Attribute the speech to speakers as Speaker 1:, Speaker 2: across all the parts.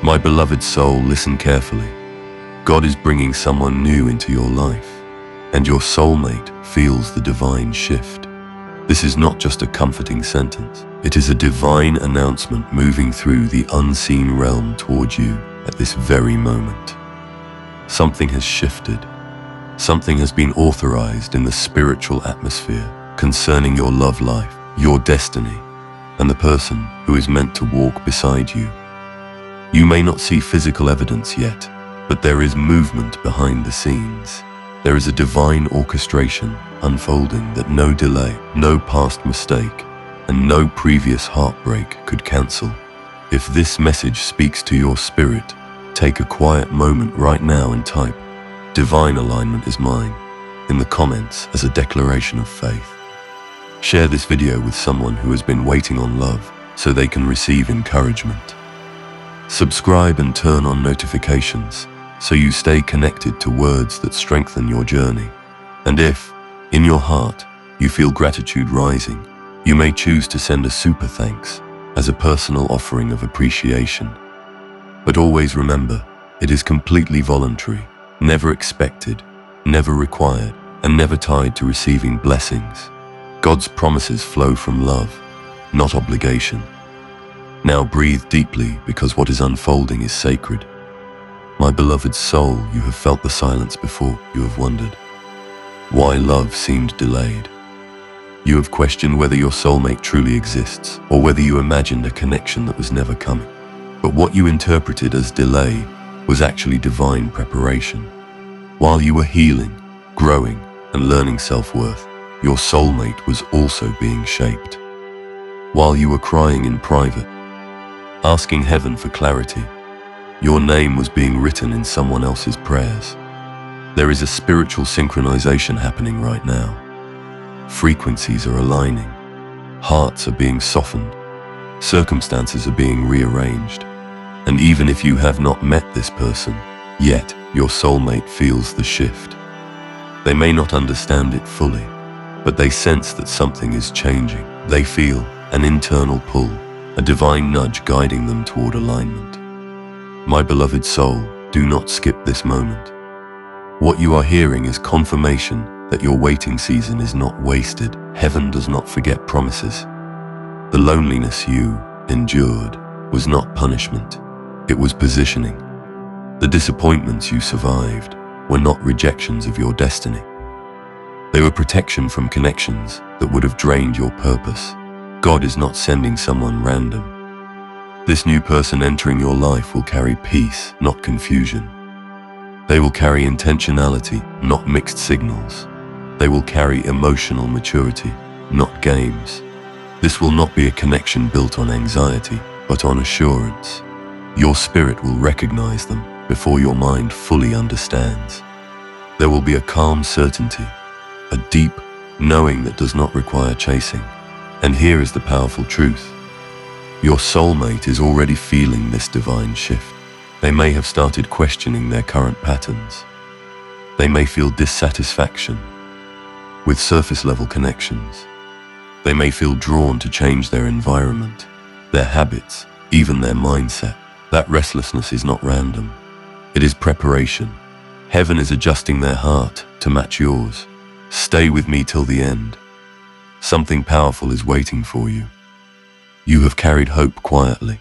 Speaker 1: My beloved soul, listen carefully. God is bringing someone new into your life, and your soulmate feels the divine shift. This is not just a comforting sentence. It is a divine announcement moving through the unseen realm toward you at this very moment. Something has shifted. Something has been authorized in the spiritual atmosphere concerning your love life, your destiny, and the person who is meant to walk beside you. You may not see physical evidence yet, but there is movement behind the scenes. There is a divine orchestration unfolding that no delay, no past mistake, and no previous heartbreak could cancel. If this message speaks to your spirit, take a quiet moment right now and type, "Divine alignment is mine," in the comments as a declaration of faith. Share this video with someone who has been waiting on love so they can receive encouragement. Subscribe and turn on notifications so you stay connected to words that strengthen your journey. And if, in your heart, you feel gratitude rising, you may choose to send a super thanks as a personal offering of appreciation. But always remember, it is completely voluntary, never expected, never required, and never tied to receiving blessings. God's promises flow from love, not obligation. Now breathe deeply, because what is unfolding is sacred. My beloved soul, you have felt the silence before. You have wondered why love seemed delayed. You have questioned whether your soulmate truly exists, or whether you imagined a connection that was never coming. But what you interpreted as delay was actually divine preparation. While you were healing, growing, and learning self-worth, your soulmate was also being shaped. While you were crying in private, asking heaven for clarity, your name was being written in someone else's prayers. There is a spiritual synchronization happening right now. Frequencies are aligning, hearts are being softened, circumstances are being rearranged. And even if you have not met this person, yet your soulmate feels the shift. They may not understand it fully, but they sense that something is changing. They feel an internal pull, a divine nudge guiding them toward alignment. My beloved soul, do not skip this moment. What you are hearing is confirmation that your waiting season is not wasted. Heaven does not forget promises. The loneliness you endured was not punishment, it was positioning. The disappointments you survived were not rejections of your destiny. They were protection from connections that would have drained your purpose. God is not sending someone random. This new person entering your life will carry peace, not confusion. They will carry intentionality, not mixed signals. They will carry emotional maturity, not games. This will not be a connection built on anxiety, but on assurance. Your spirit will recognize them before your mind fully understands. There will be a calm certainty, a deep knowing that does not require chasing. And here is the powerful truth. Your soulmate is already feeling this divine shift. They may have started questioning their current patterns. They may feel dissatisfaction with surface-level connections. They may feel drawn to change their environment, their habits, even their mindset. That restlessness is not random. It is preparation. Heaven is adjusting their heart to match yours. Stay with me till the end. Something powerful is waiting for you. You have carried hope quietly.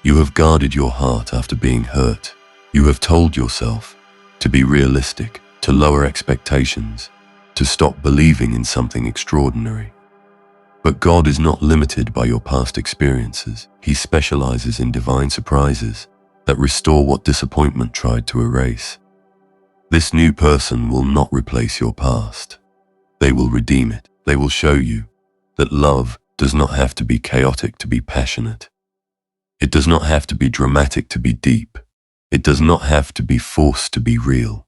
Speaker 1: You have guarded your heart after being hurt. You have told yourself to be realistic, to lower expectations, to stop believing in something extraordinary. But God is not limited by your past experiences. He specializes in divine surprises that restore what disappointment tried to erase. This new person will not replace your past. They will redeem it. They will show you that love does not have to be chaotic to be passionate. It does not have to be dramatic to be deep. It does not have to be forced to be real.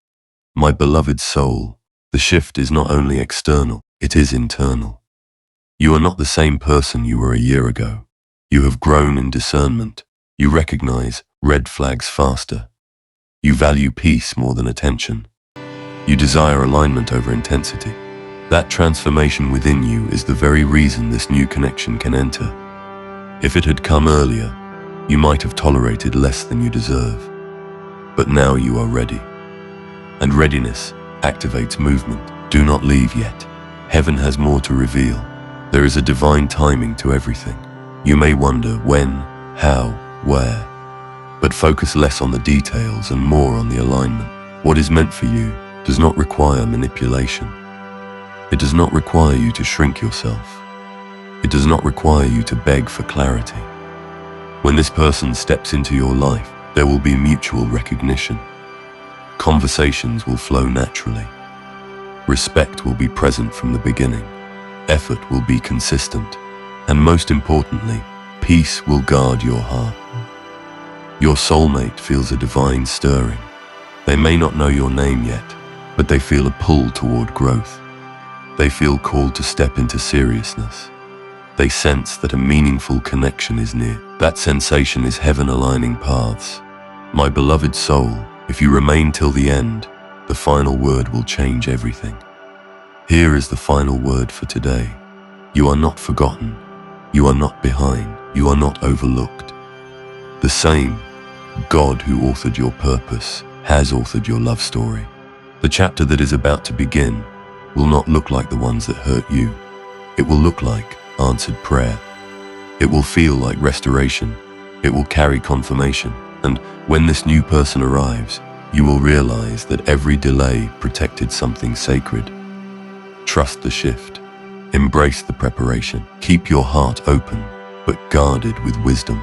Speaker 1: My beloved soul, the shift is not only external, it is internal. You are not the same person you were a year ago. You have grown in discernment. You recognize red flags faster. You value peace more than attention. You desire alignment over intensity. That transformation within you is the very reason this new connection can enter. If it had come earlier, You might have tolerated less than you deserve. But now you are ready. And readiness activates movement. Do not leave yet. Heaven has more to reveal. There is a divine timing to everything. You may wonder when, how, where, but focus less on the details and more on the alignment. What is meant for you does not require manipulation. It does not require you to shrink yourself. It does not require you to beg for clarity. When this person steps into your life, there will be mutual recognition. Conversations will flow naturally. Respect will be present from the beginning. Effort will be consistent. And most importantly, peace will guard your heart. Your soulmate feels a divine stirring. They may not know your name yet, but they feel a pull toward growth. They feel called to step into seriousness. They sense that a meaningful connection is near. That sensation is heaven aligning paths. My beloved soul, if you remain till the end, the final word will change everything. Here is the final word for today. You are not forgotten. You are not behind. You are not overlooked. The same God who authored your purpose has authored your love story. The chapter that is about to begin will not look like the ones that hurt you. It will look like answered prayer. It will feel like restoration. It will carry confirmation. And when this new person arrives, you will realize that every delay protected something sacred. Trust the shift. Embrace the preparation. Keep your heart open, but guarded with wisdom.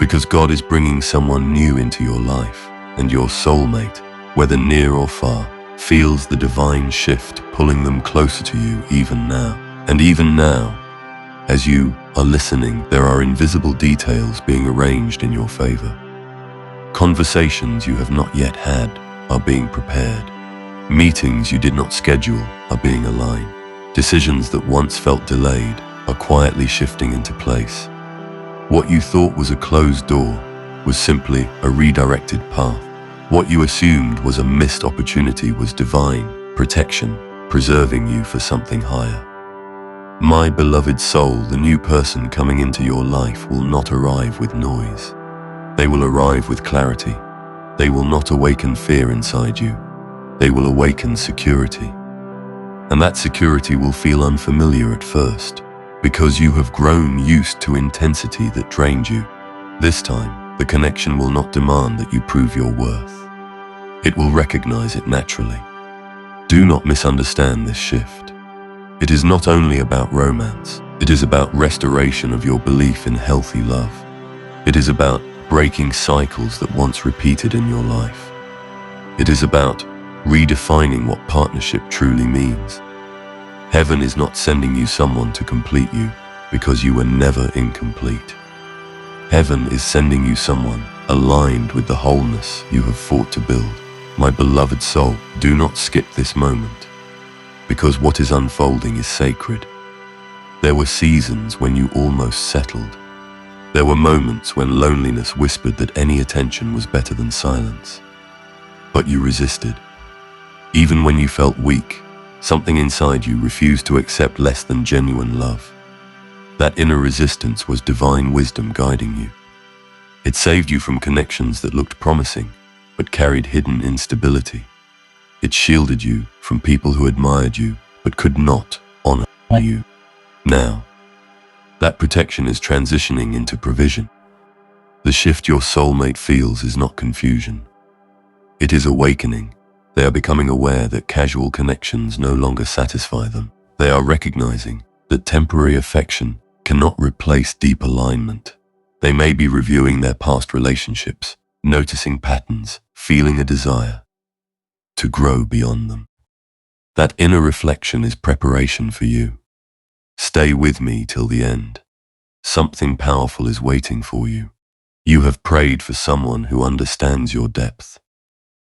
Speaker 1: Because God is bringing someone new into your life, and your soulmate, whether near or far, feels the divine shift pulling them closer to you even now. And even now, as you are listening, there are invisible details being arranged in your favor. Conversations you have not yet had are being prepared. Meetings you did not schedule are being aligned. Decisions that once felt delayed are quietly shifting into place. What you thought was a closed door was simply a redirected path. What you assumed was a missed opportunity was divine protection, preserving you for something higher. My beloved soul, the new person coming into your life will not arrive with noise. They will arrive with clarity. They will not awaken fear inside you. They will awaken security. And that security will feel unfamiliar at first, because you have grown used to intensity that drained you. This time, the connection will not demand that you prove your worth. It will recognize it naturally. Do not misunderstand this shift. It is not only about romance. It is about restoration of your belief in healthy love. It is about breaking cycles that once repeated in your life. It is about redefining what partnership truly means. Heaven is not sending you someone to complete you because you were never incomplete. Heaven is sending you someone aligned with the wholeness you have fought to build. My beloved soul, do not skip this moment, because what is unfolding is sacred. There were seasons when you almost settled. There were moments when loneliness whispered that any attention was better than silence. But you resisted. Even when you felt weak, something inside you refused to accept less than genuine love. That inner resistance was divine wisdom guiding you. It saved you from connections that looked promising, but carried hidden instability. It shielded you from people who admired you, but could not honor you. Now, that protection is transitioning into provision. The shift your soulmate feels is not confusion. It is awakening. They are becoming aware that casual connections no longer satisfy them. They are recognizing that temporary affection cannot replace deep alignment. They may be reviewing their past relationships, noticing patterns, feeling a desire to grow beyond them. That inner reflection is preparation for you. Stay with me till the end. Something powerful is waiting for you. You have prayed for someone who understands your depth,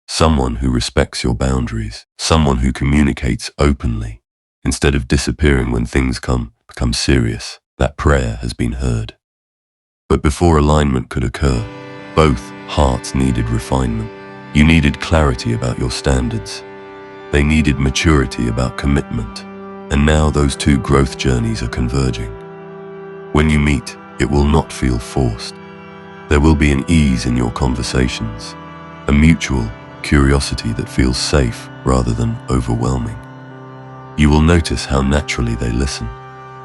Speaker 1: someone who respects your boundaries, someone who communicates openly instead of disappearing when things become serious. That prayer has been heard. But before alignment could occur, both hearts needed refinement. You needed clarity about your standards. They needed maturity about commitment. And now those two growth journeys are converging. When you meet, it will not feel forced. There will be an ease in your conversations, a mutual curiosity that feels safe rather than overwhelming. You will notice how naturally they listen.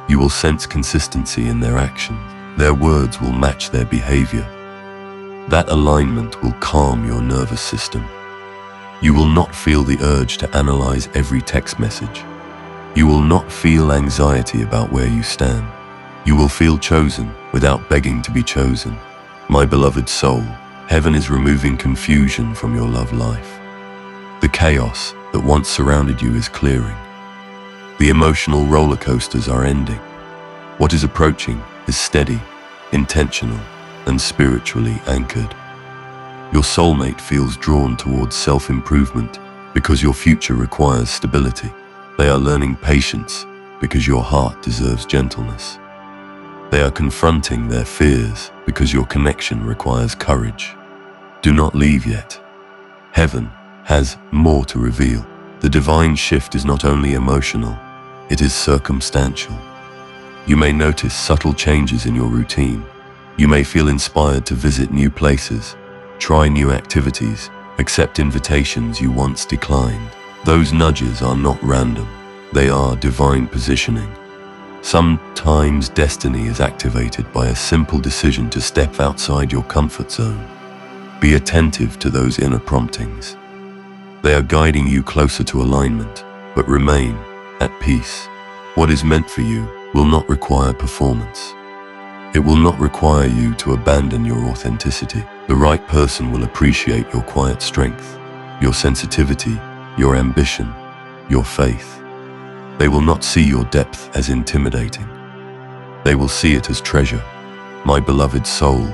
Speaker 1: You will sense consistency in their actions. Their words will match their behavior. That alignment will calm your nervous system. You will not feel the urge to analyze every text message. You will not feel anxiety about where you stand. You will feel chosen without begging to be chosen. My beloved soul, heaven is removing confusion from your love life. The chaos that once surrounded you is clearing. The emotional roller coasters are ending. What is approaching is steady, intentional, and spiritually anchored. Your soulmate feels drawn towards self-improvement because your future requires stability. They are learning patience because your heart deserves gentleness. They are confronting their fears because your connection requires courage. Do not leave yet. Heaven has more to reveal. The divine shift is not only emotional, it is circumstantial. You may notice subtle changes in your routine. You may feel inspired to visit new places, try new activities, accept invitations you once declined. Those nudges are not random. They are divine positioning. Sometimes destiny is activated by a simple decision to step outside your comfort zone. Be attentive to those inner promptings. They are guiding you closer to alignment, but remain at peace. What is meant for you will not require performance. It will not require you to abandon your authenticity. The right person will appreciate your quiet strength, your sensitivity, your ambition, your faith. They will not see your depth as intimidating. They will see it as treasure. My beloved soul,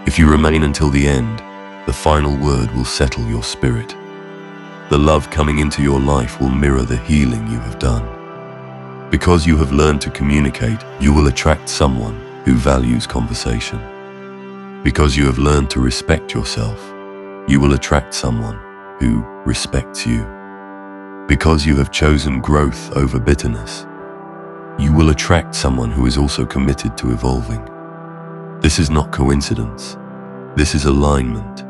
Speaker 1: if you remain until the end, the final word will settle your spirit. The love coming into your life will mirror the healing you have done. Because you have learned to communicate, you will attract someone who values conversation. Because you have learned to respect yourself, you will attract someone who respects you. Because you have chosen growth over bitterness, you will attract someone who is also committed to evolving. This is not coincidence. This is alignment.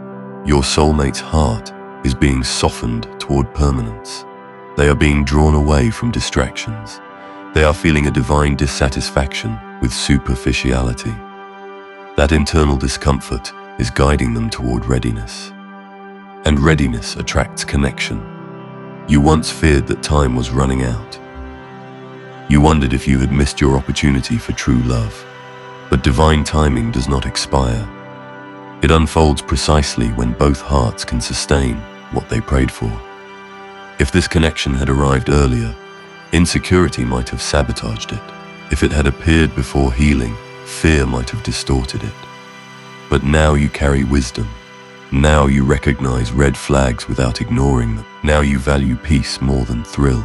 Speaker 1: Your soulmate's heart is being softened toward permanence. They are being drawn away from distractions. They are feeling a divine dissatisfaction with superficiality. That internal discomfort is guiding them toward readiness. And readiness attracts connection. You once feared that time was running out. You wondered if you had missed your opportunity for true love. But divine timing does not expire. It unfolds precisely when both hearts can sustain what they prayed for. If this connection had arrived earlier, insecurity might have sabotaged it. If it had appeared before healing, fear might have distorted it. But now you carry wisdom. Now you recognize red flags without ignoring them. Now you value peace more than thrill.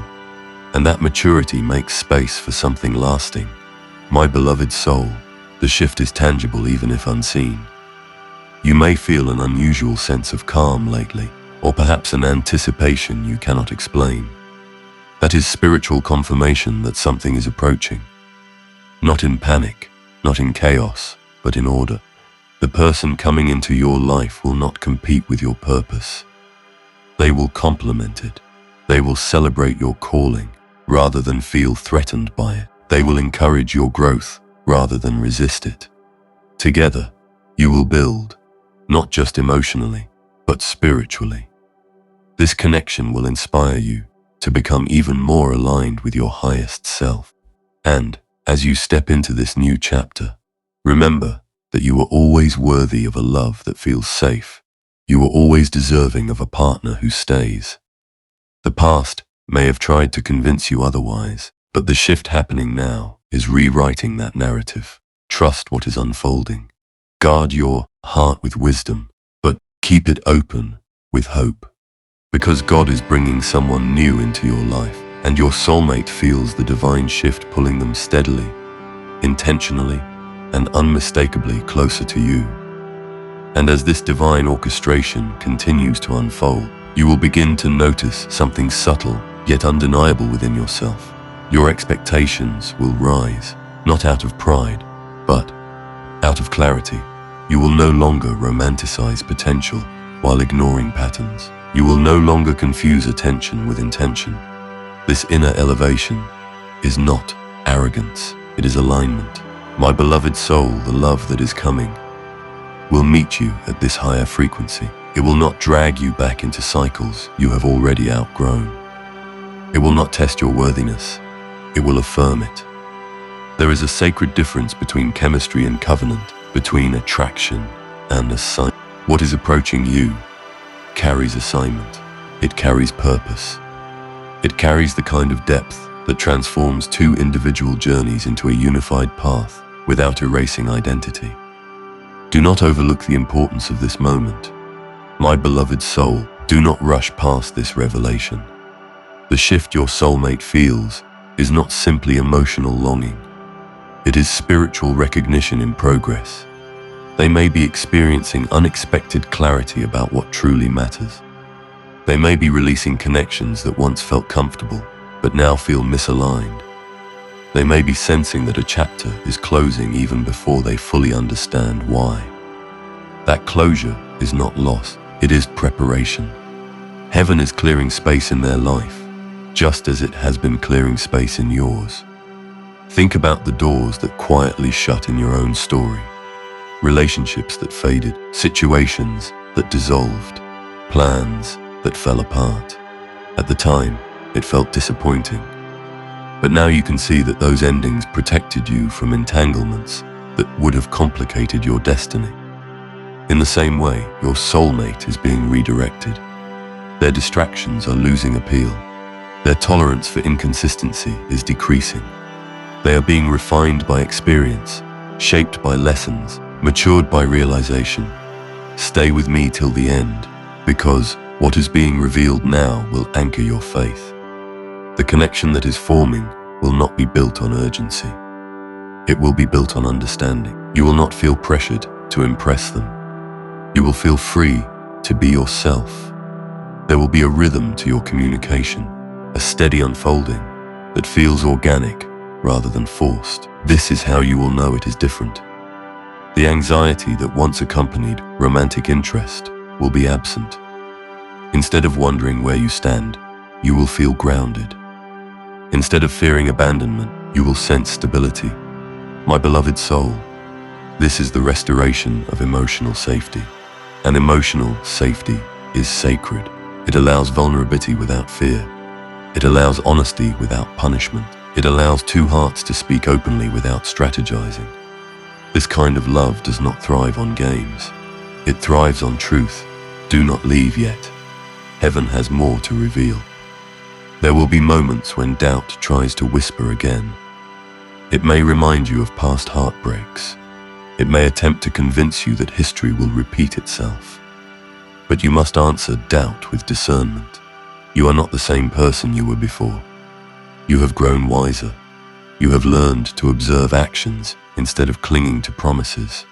Speaker 1: And that maturity makes space for something lasting. My beloved soul, the shift is tangible even if unseen. You may feel an unusual sense of calm lately, or perhaps an anticipation you cannot explain. That is spiritual confirmation that something is approaching. Not in panic, not in chaos, but in order. The person coming into your life will not compete with your purpose. They will complement it. They will celebrate your calling rather than feel threatened by it. They will encourage your growth rather than resist it. Together, you will build, not just emotionally, but spiritually. This connection will inspire you to become even more aligned with your highest self. And as you step into this new chapter, remember that you are always worthy of a love that feels safe. You are always deserving of a partner who stays. The past may have tried to convince you otherwise, but the shift happening now is rewriting that narrative. Trust what is unfolding. Guard your heart with wisdom, but keep it open with hope. Because God is bringing someone new into your life, and your soulmate feels the divine shift pulling them steadily, intentionally, and unmistakably closer to you. And as this divine orchestration continues to unfold, you will begin to notice something subtle yet undeniable within yourself. Your expectations will rise, not out of pride, but out of clarity. You will no longer romanticize potential while ignoring patterns. You will no longer confuse attention with intention. This inner elevation is not arrogance, it is alignment. My beloved soul, the love that is coming will meet you at this higher frequency. It will not drag you back into cycles you have already outgrown. It will not test your worthiness, it will affirm it. There is a sacred difference between chemistry and covenant, between attraction and assignment. What is approaching you carries assignment. It carries purpose. It carries the kind of depth that transforms two individual journeys into a unified path without erasing identity. Do not overlook the importance of this moment. My beloved soul, do not rush past this revelation. The shift your soulmate feels is not simply emotional longing. It is spiritual recognition in progress. They may be experiencing unexpected clarity about what truly matters. They may be releasing connections that once felt comfortable, but now feel misaligned. They may be sensing that a chapter is closing even before they fully understand why. That closure is not loss, it is preparation. Heaven is clearing space in their life, just as it has been clearing space in yours. Think about the doors that quietly shut in your own story. Relationships that faded, situations that dissolved, plans that fell apart. At the time, it felt disappointing. But now you can see that those endings protected you from entanglements that would have complicated your destiny. In the same way, your soulmate is being redirected. Their distractions are losing appeal. Their tolerance for inconsistency is decreasing. They are being refined by experience, shaped by lessons, matured by realization. Stay with me till the end, because what is being revealed now will anchor your faith. The connection that is forming will not be built on urgency. It will be built on understanding. You will not feel pressured to impress them. You will feel free to be yourself. There will be a rhythm to your communication, a steady unfolding that feels organic rather than forced. This is how you will know it is different. The anxiety that once accompanied romantic interest will be absent. Instead of wondering where you stand, you will feel grounded. Instead of fearing abandonment, you will sense stability. My beloved soul, this is the restoration of emotional safety. And emotional safety is sacred. It allows vulnerability without fear. It allows honesty without punishment. It allows two hearts to speak openly without strategizing. This kind of love does not thrive on games. It thrives on truth. Do not leave yet. Heaven has more to reveal. There will be moments when doubt tries to whisper again. It may remind you of past heartbreaks. It may attempt to convince you that history will repeat itself. But you must answer doubt with discernment. You are not the same person you were before. You have grown wiser. You have learned to observe actions instead of clinging to promises.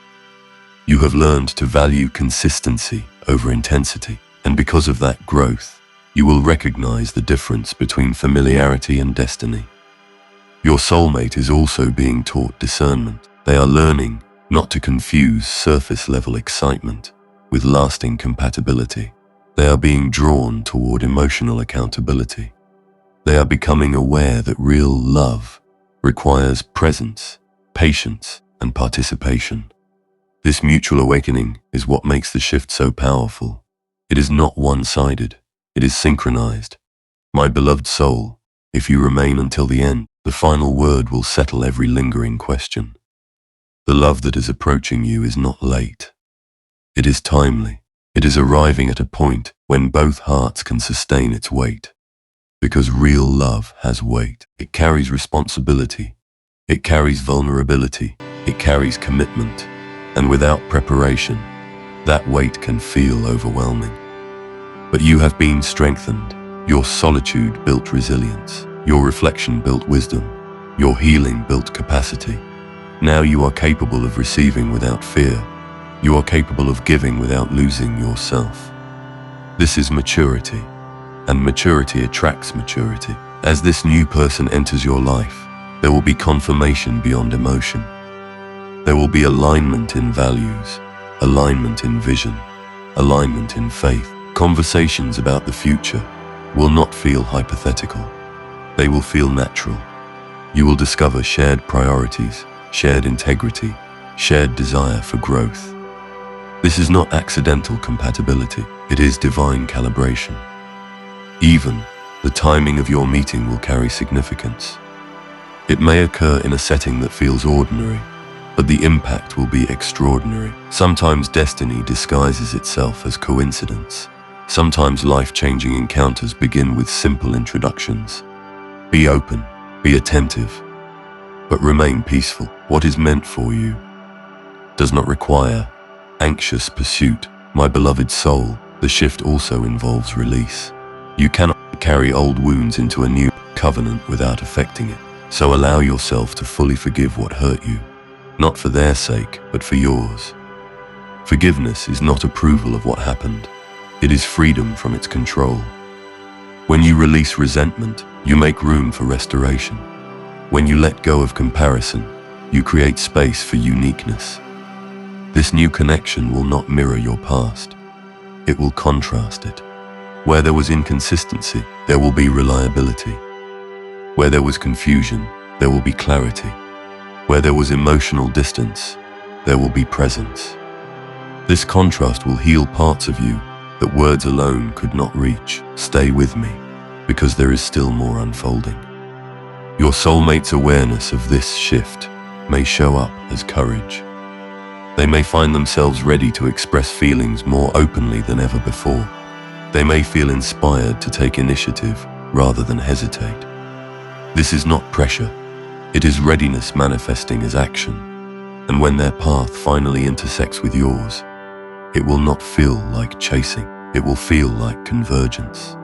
Speaker 1: You have learned to value consistency over intensity, and because of that growth, you will recognize the difference between familiarity and destiny. Your soulmate is also being taught discernment. They are learning not to confuse surface-level excitement with lasting compatibility. They are being drawn toward emotional accountability. They are becoming aware that real love requires presence, patience, and participation. This mutual awakening is what makes the shift so powerful. It is not one-sided, it is synchronized. My beloved soul, if you remain until the end, the final word will settle every lingering question. The love that is approaching you is not late. It is timely. It is arriving at a point when both hearts can sustain its weight. Because real love has weight. It carries responsibility. It carries vulnerability. It carries commitment. And without preparation, that weight can feel overwhelming. But you have been strengthened. Your solitude built resilience. Your reflection built wisdom. Your healing built capacity. Now you are capable of receiving without fear. You are capable of giving without losing yourself. This is maturity, and maturity attracts maturity. As this new person enters your life, there will be confirmation beyond emotion. There will be alignment in values. alignment in vision, alignment in faith. Conversations about the future will not feel hypothetical. They will feel natural. You will discover shared priorities, shared integrity, shared desire for growth. This is not accidental compatibility, it is divine calibration. Even the timing of your meeting will carry significance. It may occur in a setting that feels ordinary, but the impact will be extraordinary. Sometimes destiny disguises itself as coincidence. Sometimes life-changing encounters begin with simple introductions. Be open, be attentive, but remain peaceful. What is meant for you does not require anxious pursuit. My beloved soul, the shift also involves release. You cannot carry old wounds into a new covenant without affecting it. So allow yourself to fully forgive what hurt you, not for their sake, but for yours. Forgiveness is not approval of what happened. It is freedom from its control. When you release resentment, you make room for restoration. When you let go of comparison, you create space for uniqueness. This new connection will not mirror your past. It will contrast it. Where there was inconsistency, there will be reliability. Where there was confusion, there will be clarity. Where there was emotional distance, there will be presence. This contrast will heal parts of you that words alone could not reach. Stay with me, because there is still more unfolding. Your soulmate's awareness of this shift may show up as courage. They may find themselves ready to express feelings more openly than ever before. They may feel inspired to take initiative rather than hesitate. This is not pressure. It is readiness manifesting as action. And when their path finally intersects with yours, it will not feel like chasing. It will feel like convergence.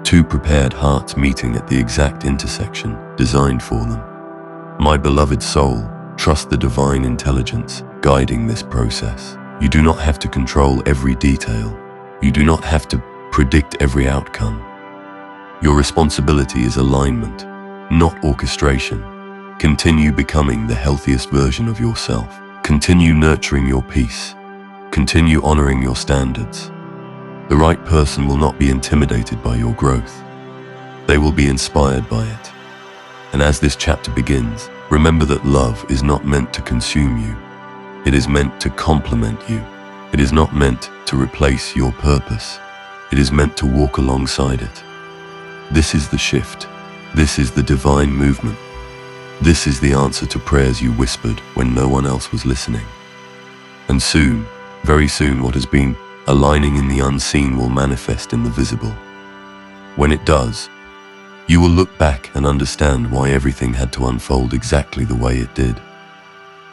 Speaker 1: Two prepared hearts meeting at the exact intersection designed for them. My beloved soul, trust the divine intelligence guiding this process. You do not have to control every detail. You do not have to predict every outcome. Your responsibility is alignment, not orchestration. Continue becoming the healthiest version of yourself. Continue nurturing your peace. Continue honoring your standards. The right person will not be intimidated by your growth. They will be inspired by it. And as this chapter begins, remember that love is not meant to consume you. It is meant to complement you. It is not meant to replace your purpose. It is meant to walk alongside it. This is the shift. This is the divine movement. This is the answer to prayers you whispered when no one else was listening. And soon, very soon, what has been aligning in the unseen will manifest in the visible. When it does, you will look back and understand why everything had to unfold exactly the way it did.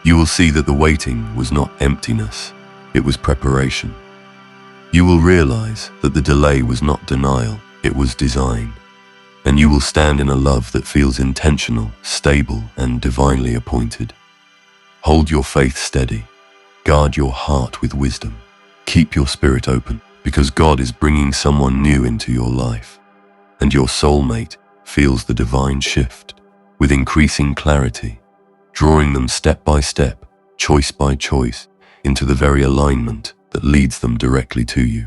Speaker 1: You will see that the waiting was not emptiness, it was preparation. You will realize that the delay was not denial, it was design. And you will stand in a love that feels intentional, stable, and divinely appointed. Hold your faith steady. Guard your heart with wisdom. Keep your spirit open, because God is bringing someone new into your life. And your soulmate feels the divine shift with increasing clarity, drawing them step by step, choice by choice, into the very alignment that leads them directly to you.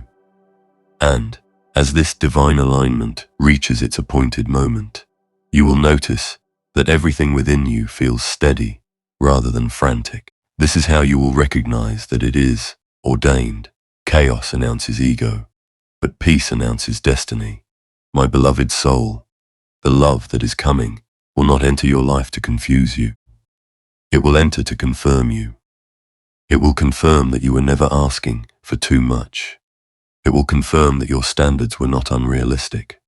Speaker 1: And as this divine alignment reaches its appointed moment, you will notice that everything within you feels steady rather than frantic. This is how you will recognize that it is ordained. Chaos announces ego, but peace announces destiny. My beloved soul, the love that is coming will not enter your life to confuse you. It will enter to confirm you. It will confirm that you were never asking for too much. It will confirm that your standards were not unrealistic.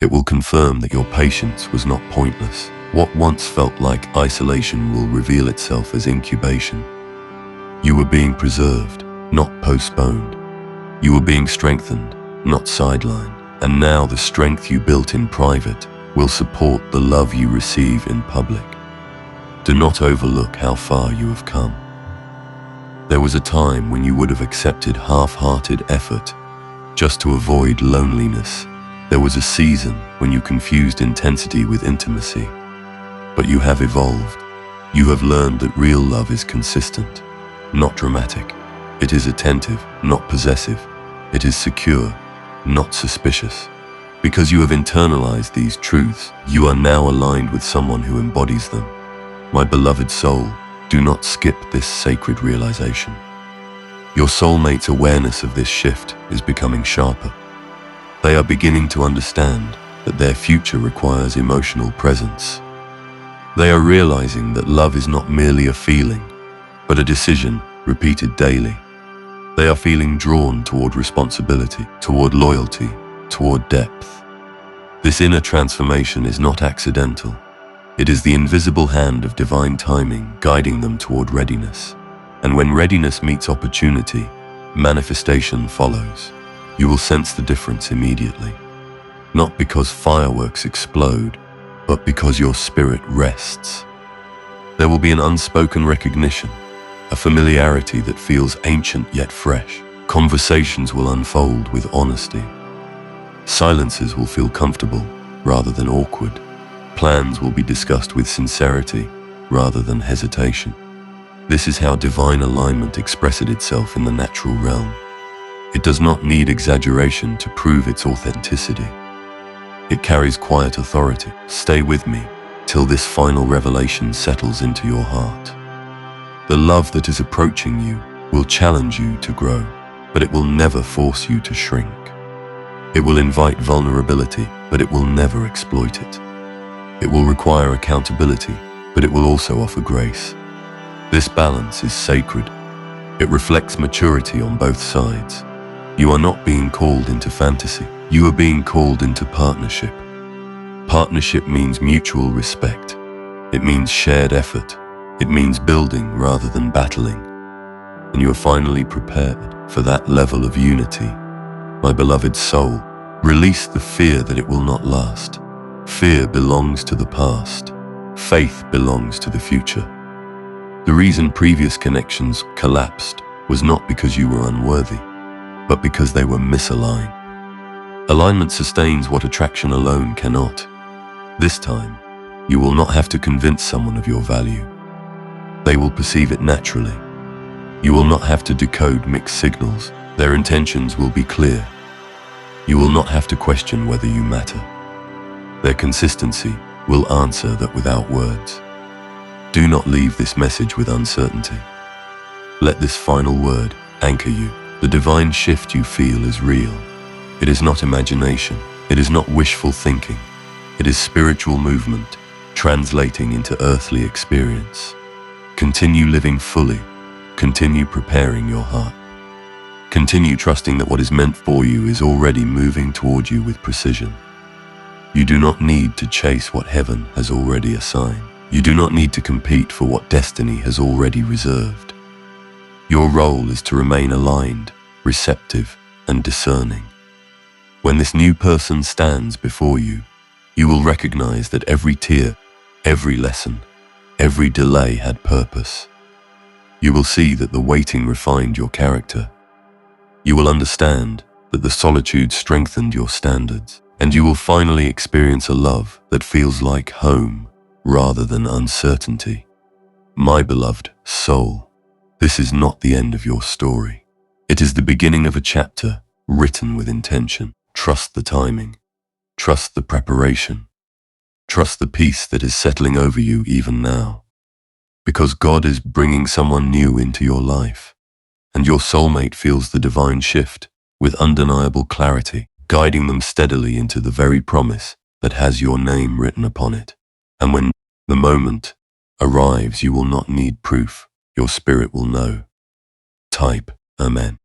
Speaker 1: It will confirm that your patience was not pointless. What once felt like isolation will reveal itself as incubation. You were being preserved, not postponed. You were being strengthened, not sidelined. And now the strength you built in private will support the love you receive in public. Do not overlook how far you have come. There was a time when you would have accepted half-hearted effort just to avoid loneliness. There was a season when you confused intensity with intimacy. But you have evolved. You have learned that real love is consistent, not dramatic. It is attentive, not possessive. It is secure, not suspicious. Because you have internalized these truths, you are now aligned with someone who embodies them. My beloved soul, do not skip this sacred realization. Your soulmate's awareness of this shift is becoming sharper. They are beginning to understand that their future requires emotional presence. They are realizing that love is not merely a feeling, but a decision repeated daily. They are feeling drawn toward responsibility, toward loyalty, toward depth. This inner transformation is not accidental. It is the invisible hand of divine timing guiding them toward readiness. And when readiness meets opportunity, manifestation follows. You will sense the difference immediately. Not because fireworks explode, but because your spirit rests. There will be an unspoken recognition, a familiarity that feels ancient yet fresh. Conversations will unfold with honesty. Silences will feel comfortable rather than awkward. Plans will be discussed with sincerity rather than hesitation. This is how divine alignment expresses itself in the natural realm. It does not need exaggeration to prove its authenticity. It carries quiet authority. Stay with me till this final revelation settles into your heart. The love that is approaching you will challenge you to grow, but it will never force you to shrink. It will invite vulnerability, but it will never exploit it. It will require accountability, but it will also offer grace. This balance is sacred. It reflects maturity on both sides. You are not being called into fantasy. You are being called into partnership. Partnership means mutual respect. It means shared effort. It means building rather than battling. And you are finally prepared for that level of unity. My beloved soul, release the fear that it will not last. Fear belongs to the past. Faith belongs to the future. The reason previous connections collapsed was not because you were unworthy, but because they were misaligned. Alignment sustains what attraction alone cannot. This time, you will not have to convince someone of your value. They will perceive it naturally. You will not have to decode mixed signals. Their intentions will be clear. You will not have to question whether you matter. Their consistency will answer that without words. Do not leave this message with uncertainty. Let this final word anchor you. The divine shift you feel is real. It is not imagination. It is not wishful thinking. It is spiritual movement, translating into earthly experience. Continue living fully. Continue preparing your heart. Continue trusting that what is meant for you is already moving toward you with precision. You do not need to chase what heaven has already assigned. You do not need to compete for what destiny has already reserved. Your role is to remain aligned, receptive, and discerning. When this new person stands before you, you will recognize that every tear, every lesson, every delay had purpose. You will see that the waiting refined your character. You will understand that the solitude strengthened your standards, and you will finally experience a love that feels like home rather than uncertainty. My beloved soul, this is not the end of your story. It is the beginning of a chapter written with intention. Trust the timing. Trust the preparation. Trust the peace that is settling over you even now. Because God is bringing someone new into your life, and your soulmate feels the divine shift with undeniable clarity, guiding them steadily into the very promise that has your name written upon it. And when the moment arrives, you will not need proof. Your spirit will know. Type Amen.